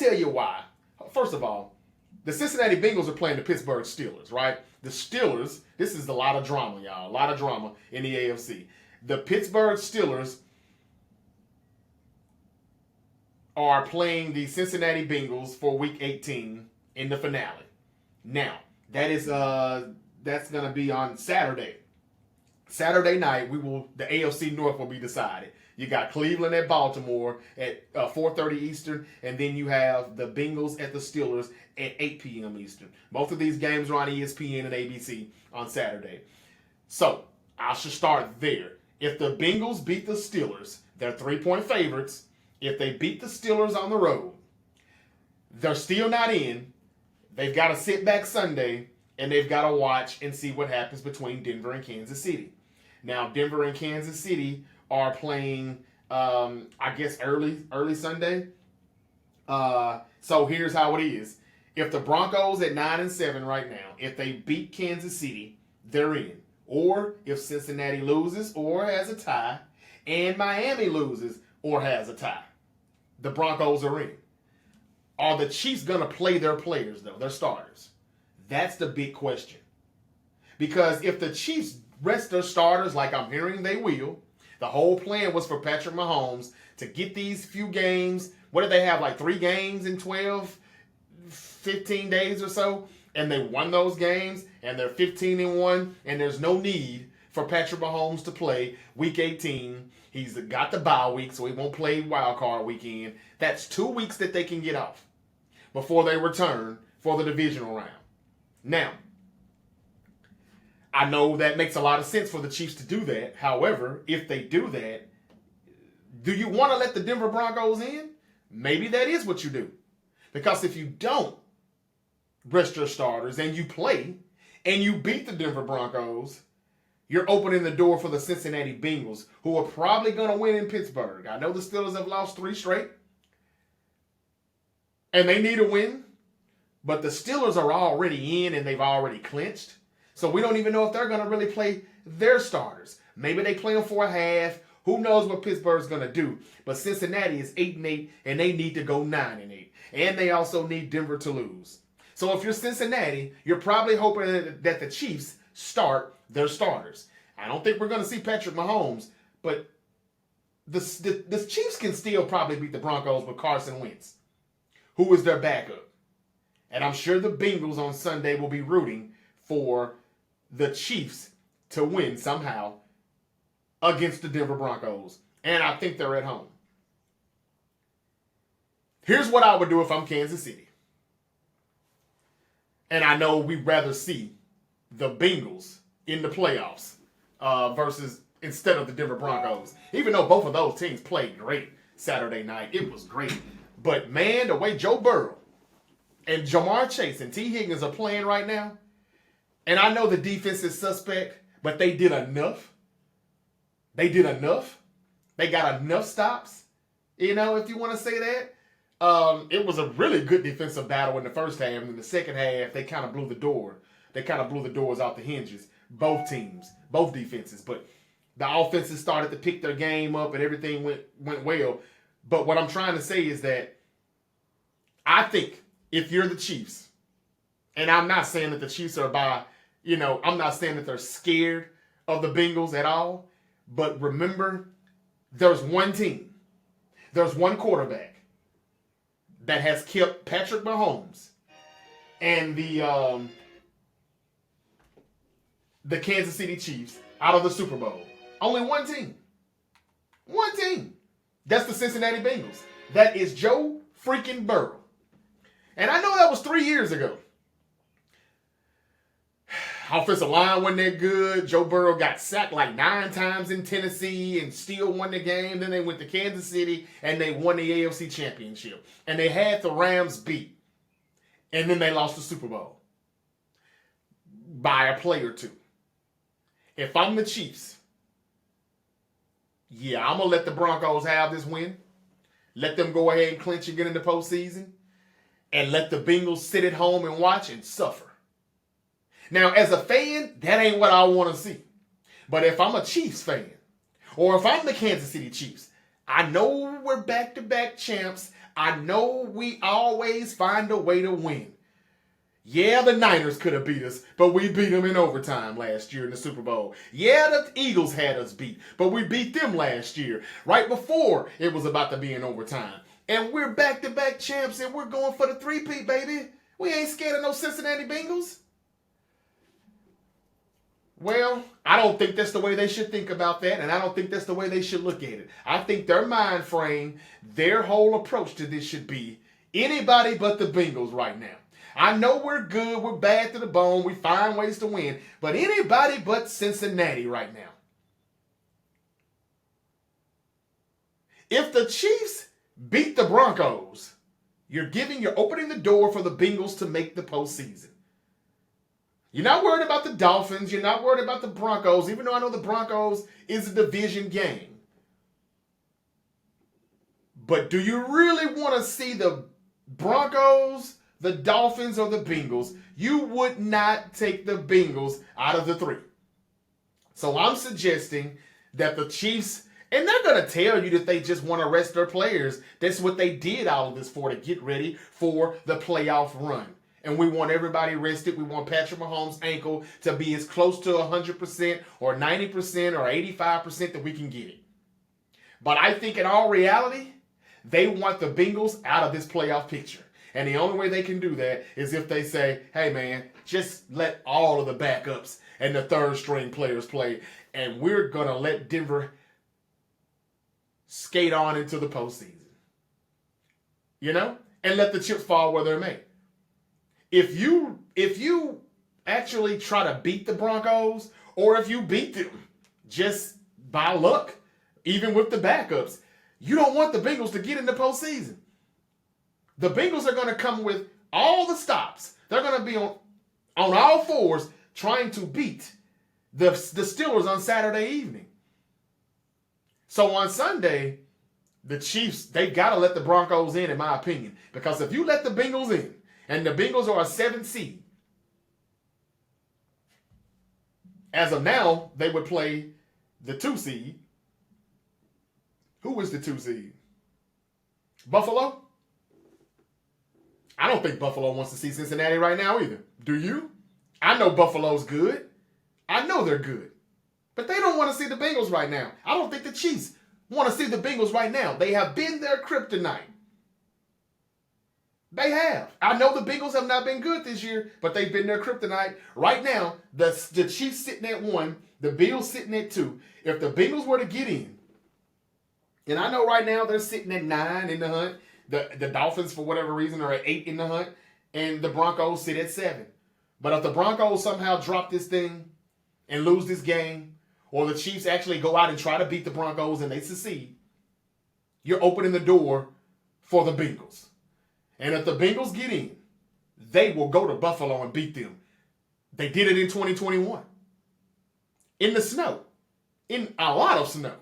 tell you why. First of all, the Cincinnati Bengals are playing the Pittsburgh Steelers, right? The Steelers, this is a lot of drama, y'all. A lot of drama in the AFC. The Pittsburgh Steelers are playing the Cincinnati Bengals for Week 18 in the finale. Now, that's going to be on Saturday. Saturday night, the AFC North will be decided. You got Cleveland at Baltimore at 4:30 Eastern, and then you have the Bengals at the Steelers at 8 p.m. Eastern. Both of these games are on ESPN and ABC on Saturday. So, I should start there. If the Bengals beat the Steelers, they're 3-point favorites. If they beat the Steelers on the road, they're still not in. They've got to sit back Sunday, and they've got to watch and see what happens between Denver and Kansas City. Now, Denver and Kansas City are playing, I guess, early Sunday. So here's how it is. If the Broncos at 9-7 right now, if they beat Kansas City, they're in. Or if Cincinnati loses or has a tie, and Miami loses or has a tie, the Broncos are in. Are the Chiefs going to play their players, though, their starters? That's the big question. Because if the Chiefs rest their starters like I'm hearing they will, the whole plan was for Patrick Mahomes to get these few games. What did they have, like 3 games in 12, 15 days or so? And they won those games, and they're 15-1, and there's no need for Patrick Mahomes to play Week 18. He's got the bye week, so he won't play wild card weekend. That's 2 weeks that they can get off before they return for the divisional round. Now, I know that makes a lot of sense for the Chiefs to do that. However, if they do that, do you want to let the Denver Broncos in? Maybe that is what you do. Because if you don't rest your starters and you play and you beat the Denver Broncos, you're opening the door for the Cincinnati Bengals, who are probably going to win in Pittsburgh. I know the Steelers have lost 3 straight, and they need a win, but the Steelers are already in and they've already clinched. So we don't even know if they're going to really play their starters. Maybe they play them for a half. Who knows what Pittsburgh's going to do? But Cincinnati is 8-8, and they need to go 9-8. And they also need Denver to lose. So if you're Cincinnati, you're probably hoping that the Chiefs start their starters. I don't think we're going to see Patrick Mahomes, but the Chiefs can still probably beat the Broncos with Carson Wentz, who is their backup. And I'm sure the Bengals on Sunday will be rooting for the Chiefs to win somehow against the Denver Broncos. And I think they're at home. Here's what I would do if I'm Kansas City. And I know we'd rather see the Bengals in the playoffs instead of the Denver Broncos. Even though both of those teams played great Saturday night. It was great. But man, the way Joe Burrow and Jamar Chase and T. Higgins are playing right now, and I know the defense is suspect, but they did enough. They did enough. They got enough stops, if you want to say that. It was a really good defensive battle in the first half. And in the second half, they kind of blew the door. They kind of blew the doors out the hinges. Both teams, both defenses. But the offenses started to pick their game up and everything went well. But what I'm trying to say is that I think if you're the Chiefs, and I'm not saying that the Chiefs are I'm not saying that they're scared of the Bengals at all. But remember, there's one team, there's one quarterback that has kept Patrick Mahomes and the Kansas City Chiefs out of the Super Bowl. Only one team. One team. That's the Cincinnati Bengals. That is Joe freaking Burrow. And I know that was 3 years ago. Offensive line wasn't that good. Joe Burrow got sacked like 9 times in Tennessee and still won the game. Then they went to Kansas City and they won the AFC Championship. And they had the Rams beat. And then they lost the Super Bowl by a play or two. If I'm the Chiefs, I'm going to let the Broncos have this win. Let them go ahead and clinch and get into postseason. And let the Bengals sit at home and watch and suffer. Now, as a fan, that ain't what I want to see. But if I'm a Chiefs fan, or if I'm the Kansas City Chiefs, I know we're back-to-back champs. I know we always find a way to win. Yeah, the Niners could have beat us, but we beat them in overtime last year in the Super Bowl. Yeah, the Eagles had us beat, but we beat them last year, right before it was about to be in overtime. And we're back-to-back champs, and we're going for the three-peat, baby. We ain't scared of no Cincinnati Bengals. Well, I don't think that's the way they should think about that, and I don't think that's the way they should look at it. I think their mind frame, their whole approach to this should be anybody but the Bengals right now. I know we're good, we're bad to the bone, we find ways to win, but anybody but Cincinnati right now. If the Chiefs beat the Broncos, you're opening the door for the Bengals to make the postseason. You're not worried about the Dolphins, you're not worried about the Broncos, even though I know the Broncos is a division game. But do you really want to see the Broncos, the Dolphins, or the Bengals? You would not take the Bengals out of the three. So I'm suggesting that the Chiefs, and they're going to tell you that they just want to rest their players. That's what they did all of this for, to get ready for the playoff run. And we want everybody rested. We want Patrick Mahomes' ankle to be as close to 100% or 90% or 85% that we can get it. But I think in all reality, they want the Bengals out of this playoff picture. And the only way they can do that is if they say, hey, man, just let all of the backups and the third-string players play, and we're going to let Denver skate on into the postseason. You know? And let the chips fall where they're made. If you actually try to beat the Broncos, or if you beat them just by luck, even with the backups, you don't want the Bengals to get in the postseason. The Bengals are going to come with all the stops. They're going to be on all fours trying to beat the Steelers on Saturday evening. So on Sunday, the Chiefs, they've got to let the Broncos in my opinion. Because if you let the Bengals in, and the Bengals are a 7 seed, as of now, they would play the 2 seed. Who is the 2 seed? Buffalo? I don't think Buffalo wants to see Cincinnati right now either. Do you? I know Buffalo's good. I know they're good. But they don't want to see the Bengals right now. I don't think the Chiefs want to see the Bengals right now. They have been their kryptonite. They have. I know the Bengals have not been good this year, but they've been their kryptonite. Right now, the Chiefs sitting at 1, the Bills sitting at 2. If the Bengals were to get in, and I know right now they're sitting at 9 in the hunt. The Dolphins, for whatever reason, are at 8 in the hunt, and the Broncos sit at 7. But if the Broncos somehow drop this thing and lose this game, or the Chiefs actually go out and try to beat the Broncos and they succeed, you're opening the door for the Bengals. And if the Bengals get in, they will go to Buffalo and beat them. They did it in 2021. In the snow. In a lot of snow.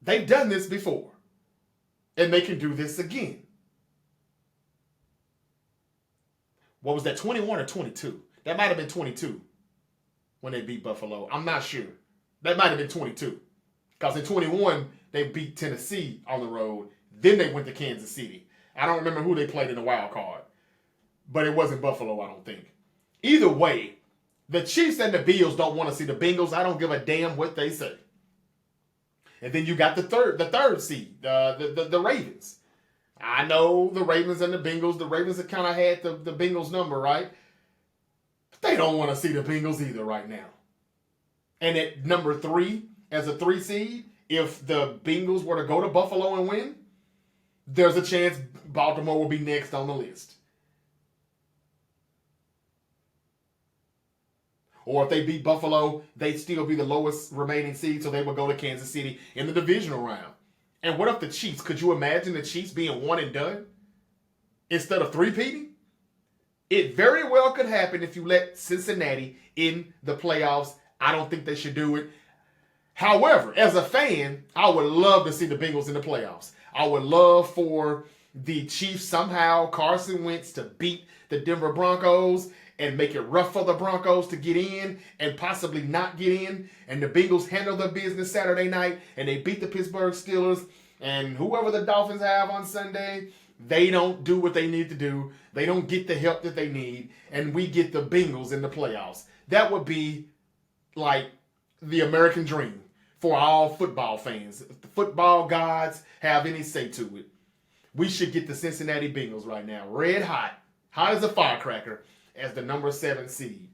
They've done this before. And they can do this again. What was that, 21 or 22? That might have been 22 when they beat Buffalo. I'm not sure. That might have been 22. Because in 21, they beat Tennessee on the road. Then they went to Kansas City. I don't remember who they played in the wild card. But it wasn't Buffalo, I don't think. Either way, the Chiefs and the Bills don't want to see the Bengals. I don't give a damn what they say. And then you got the third seed, the Ravens. I know the Ravens and the Bengals. The Ravens have kind of had the Bengals number, right? But they don't want to see the Bengals either right now. And at number 3, as a 3 seed, if the Bengals were to go to Buffalo and win, there's a chance Baltimore will be next on the list. Or if they beat Buffalo, they'd still be the lowest remaining seed, so they would go to Kansas City in the divisional round. And what if the Chiefs? Could you imagine the Chiefs being one and done instead of three-peating? It very well could happen if you let Cincinnati in the playoffs. I don't think they should do it. However, as a fan, I would love to see the Bengals in the playoffs. I would love for the Chiefs somehow, Carson Wentz, to beat the Denver Broncos and make it rough for the Broncos to get in and possibly not get in. And the Bengals handle their business Saturday night and they beat the Pittsburgh Steelers. And whoever the Dolphins have on Sunday, they don't do what they need to do. They don't get the help that they need. And we get the Bengals in the playoffs. That would be like the American dream for all football fans. If the football gods have any say to it, we should get the Cincinnati Bengals right now. Red hot, hot as a firecracker, as the number 7 seed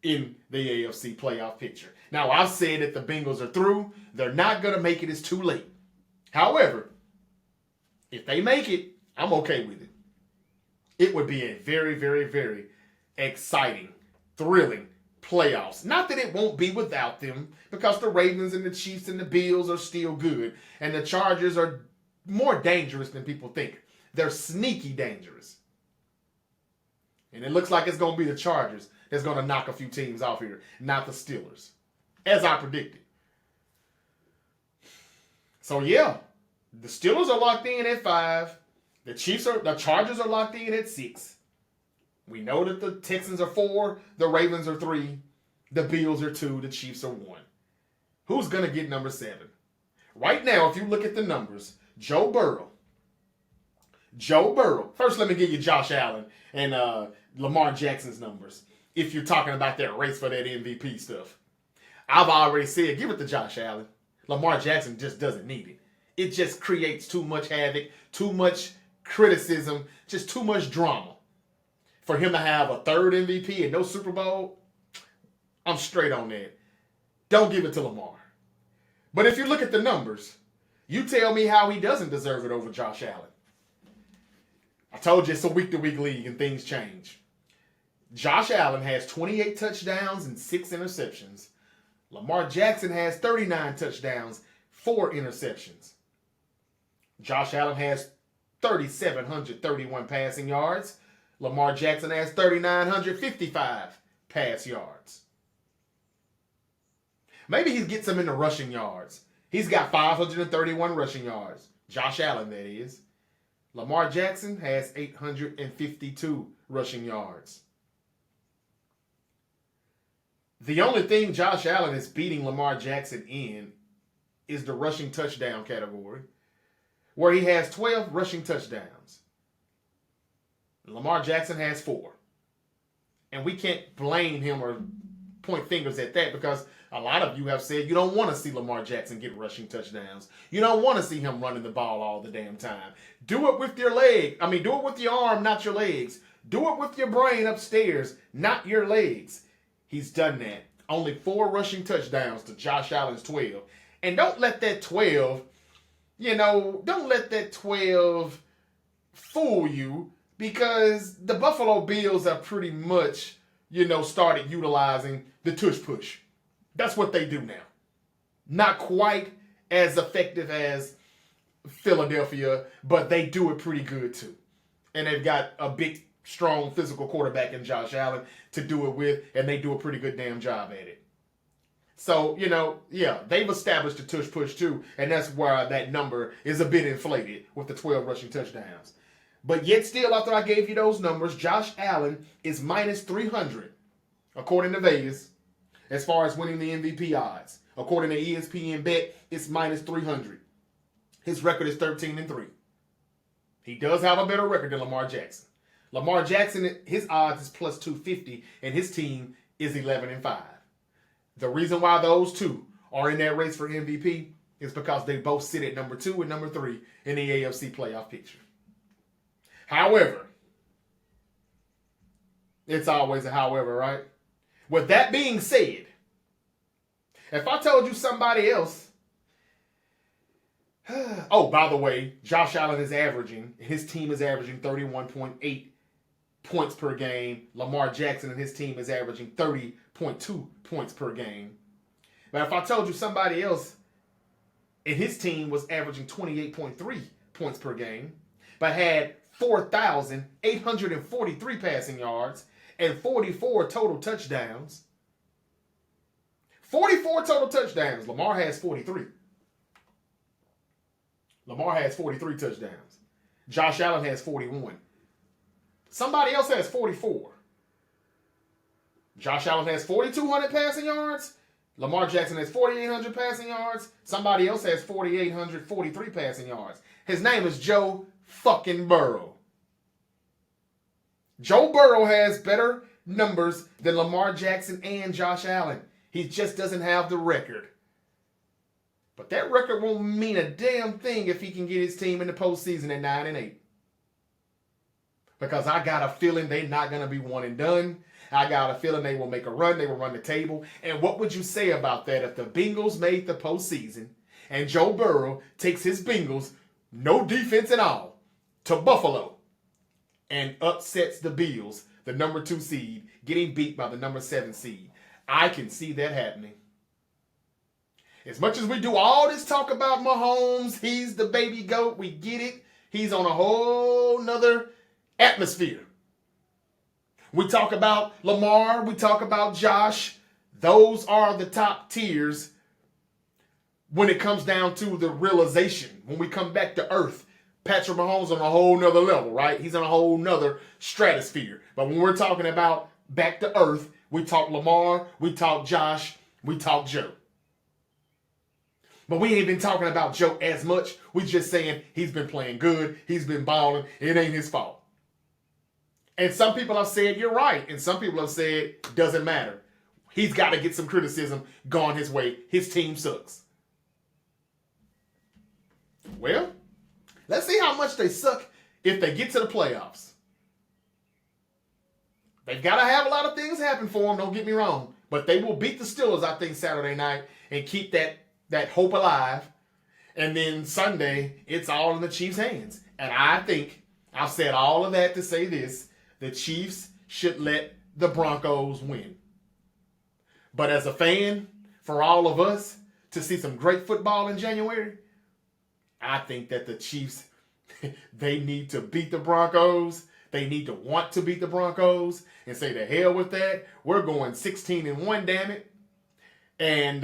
in the AFC playoff picture. Now, I've said that the Bengals are through. They're not going to make it. It's too late. However, if they make it, I'm okay with it. It would be a very, very, very exciting, thrilling playoffs. Not that it won't be without them, because the Ravens and the Chiefs and the Bills are still good, and the Chargers are more dangerous than people think. They're sneaky dangerous. And it looks like it's going to be the Chargers that's going to knock a few teams off here, not the Steelers, as I predicted. So yeah, the Steelers are locked in at 5. The Chargers are locked in at 6. We know that the Texans are 4, the Ravens are 3, the Bills are 2, the Chiefs are 1. Who's going to get number 7? Right now, if you look at the numbers, Joe Burrow. First, let me give you Josh Allen and Lamar Jackson's numbers. If you're talking about that race for that MVP stuff. I've already said, give it to Josh Allen. Lamar Jackson just doesn't need it. It just creates too much havoc, too much criticism, just too much drama. For him to have a 3rd MVP and no Super Bowl, I'm straight on that. Don't give it to Lamar. But if you look at the numbers, you tell me how he doesn't deserve it over Josh Allen. I told you it's a week-to-week league and things change. Josh Allen has 28 touchdowns and 6 interceptions. Lamar Jackson has 39 touchdowns, 4 interceptions. Josh Allen has 3,731 passing yards. Lamar Jackson has 3,955 pass yards. Maybe he gets them in the rushing yards. He's got 531 rushing yards. Josh Allen, that is. Lamar Jackson has 852 rushing yards. The only thing Josh Allen is beating Lamar Jackson in is the rushing touchdown category, where he has 12 rushing touchdowns. Lamar Jackson has 4. And we can't blame him or point fingers at that, because a lot of you have said you don't want to see Lamar Jackson get rushing touchdowns. You don't want to see him running the ball all the damn time. Do it with your leg. Do it with your arm, not your legs. Do it with your brain upstairs, not your legs. He's done that. Only 4 rushing touchdowns to Josh Allen's 12. And don't let that 12, don't let that 12 fool you, because the Buffalo Bills have pretty much, started utilizing the tush push. That's what they do now. Not quite as effective as Philadelphia, but they do it pretty good too. And they've got a big, strong, physical quarterback in Josh Allen to do it with, and they do a pretty good damn job at it. So, they've established the tush push too, and that's why that number is a bit inflated with the 12 rushing touchdowns. But yet still, after I gave you those numbers, Josh Allen is minus 300, according to Vegas, as far as winning the MVP odds. According to ESPN Bet, it's minus 300. His record is 13-3. He does have a better record than Lamar Jackson. Lamar Jackson, his odds is plus 250, and his team is 11-5. The reason why those two are in that race for MVP is because they both sit at number 2 and number 3 in the AFC playoff picture. However, it's always a however, right? With that being said, if I told you somebody else, oh, by the way, Josh Allen is averaging, his team is averaging 31.8 points per game. Lamar Jackson and his team is averaging 30.2 points per game. But if I told you somebody else and his team was averaging 28.3 points per game, but had 4,843 passing yards and 44 total touchdowns. 44 total touchdowns. Lamar has 43. Lamar has 43 touchdowns. Josh Allen has 41. Somebody else has 44. Josh Allen has 4,200 passing yards. Lamar Jackson has 4,800 passing yards. Somebody else has 4,843 passing yards. His name is Joe fucking Burrow. Joe Burrow has better numbers than Lamar Jackson and Josh Allen. He just doesn't have the record. But that record won't mean a damn thing if he can get his team in the postseason at 9-8. Because I got a feeling they're not going to be one and done. I got a feeling they will make a run. They will run the table. And what would you say about that if the Bengals made the postseason and Joe Burrow takes his Bengals, no defense at all, to Buffalo and upsets the Bills, the number 2 seed, getting beat by the number 7 seed? I can see that happening. As much as we do all this talk about Mahomes, he's the baby goat, we get it. He's on a whole nother atmosphere. We talk about Lamar, we talk about Josh. Those are the top tiers when it comes down to the realization. When we come back to earth, Patrick Mahomes on a whole nother level, right? He's on a whole nother stratosphere. But when we're talking about back to earth, we talk Lamar, we talk Josh, we talk Joe. But we ain't been talking about Joe as much. We just saying he's been playing good, he's been balling, it ain't his fault. And some people have said, you're right. And some people have said, doesn't matter. He's got to get some criticism gone his way. His team sucks. Well, let's see how much they suck if they get to the playoffs. They've got to have a lot of things happen for them, don't get me wrong. But they will beat the Steelers, I think, Saturday night and keep that hope alive. And then Sunday, it's all in the Chiefs' hands. And I think, I've said all of that to say this, the Chiefs should let the Broncos win. But as a fan, for all of us to see some great football in January, I think that the Chiefs, they need to beat the Broncos. They need to want to beat the Broncos and say to hell with that. We're going 16-1, damn it. And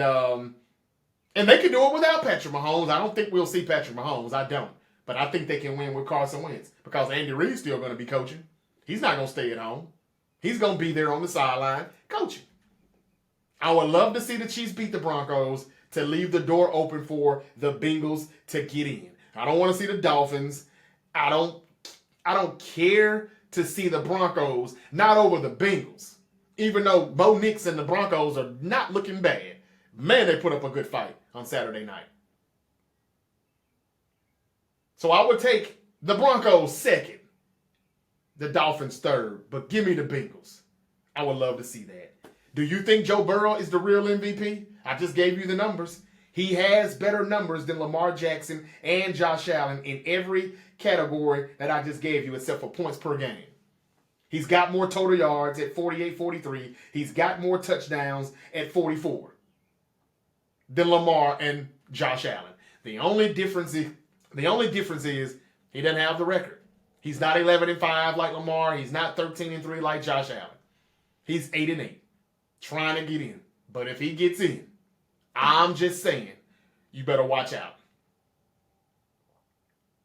they can do it without Patrick Mahomes. I don't think we'll see Patrick Mahomes. I don't. But I think they can win with Carson Wentz because Andy Reid's still going to be coaching. He's not going to stay at home. He's going to be there on the sideline coaching. I would love to see the Chiefs beat the Broncos to leave the door open for the Bengals to get in. I don't want to see the Dolphins. I don't care to see the Broncos not over the Bengals. Even though Bo Nix and the Broncos are not looking bad. Man, they put up a good fight on Saturday night. So I would take the Broncos second. The Dolphins third, but give me the Bengals. I would love to see that. Do you think Joe Burrow is the real MVP? I just gave you the numbers. He has better numbers than Lamar Jackson and Josh Allen in every category that I just gave you except for points per game. He's got more total yards at 48-43. He's got more touchdowns at 44 than Lamar and Josh Allen. The only difference is he doesn't have the record. He's not 11-5 like Lamar. He's not 13-3 like Josh Allen. He's 8-8, trying to get in. But if he gets in, I'm just saying, you better watch out.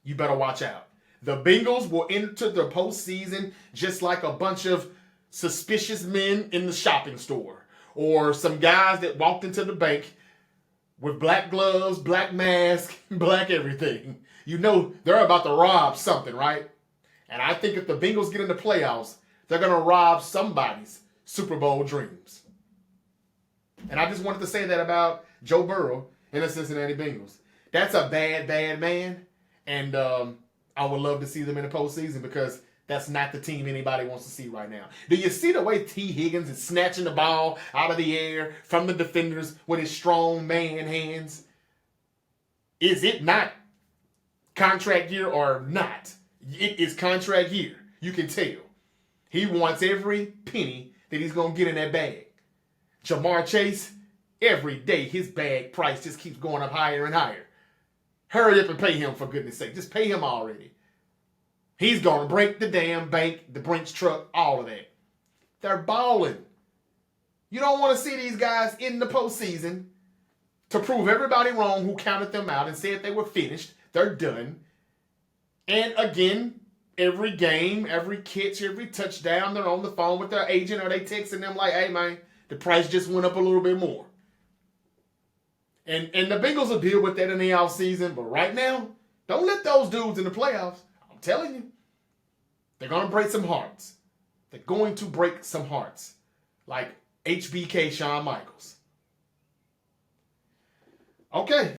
You better watch out. The Bengals will enter the postseason just like a bunch of suspicious men in the shopping store or some guys that walked into the bank with black gloves, black mask, black everything. You know they're about to rob something, right? And I think if the Bengals get in the playoffs, they're going to rob somebody's Super Bowl dreams. And I just wanted to say that about Joe Burrow and the Cincinnati Bengals. That's a bad, bad man. And I would love to see them in the postseason because that's not the team anybody wants to see right now. Do you see the way T. Higgins is snatching the ball out of the air from the defenders with his strong man hands? Is it not contract year or not? It is contract year. You can tell. He wants every penny that he's going to get in that bag. Jamar Chase, every day his bag price just keeps going up higher and higher. Hurry up and pay him, for goodness sake. Just pay him already. He's going to break the damn bank, the Brinks truck, all of that. They're balling. You don't want to see these guys in the postseason to prove everybody wrong who counted them out and said they were finished. They're done. And again, every game, every catch, every touchdown, they're on the phone with their agent or they texting them like, hey, man, the price just went up a little bit more. And the Bengals will deal with that in the offseason. But right now, don't let those dudes in the playoffs. I'm telling you, they're going to break some hearts. They're going to break some hearts. Like HBK Shawn Michaels. Okay.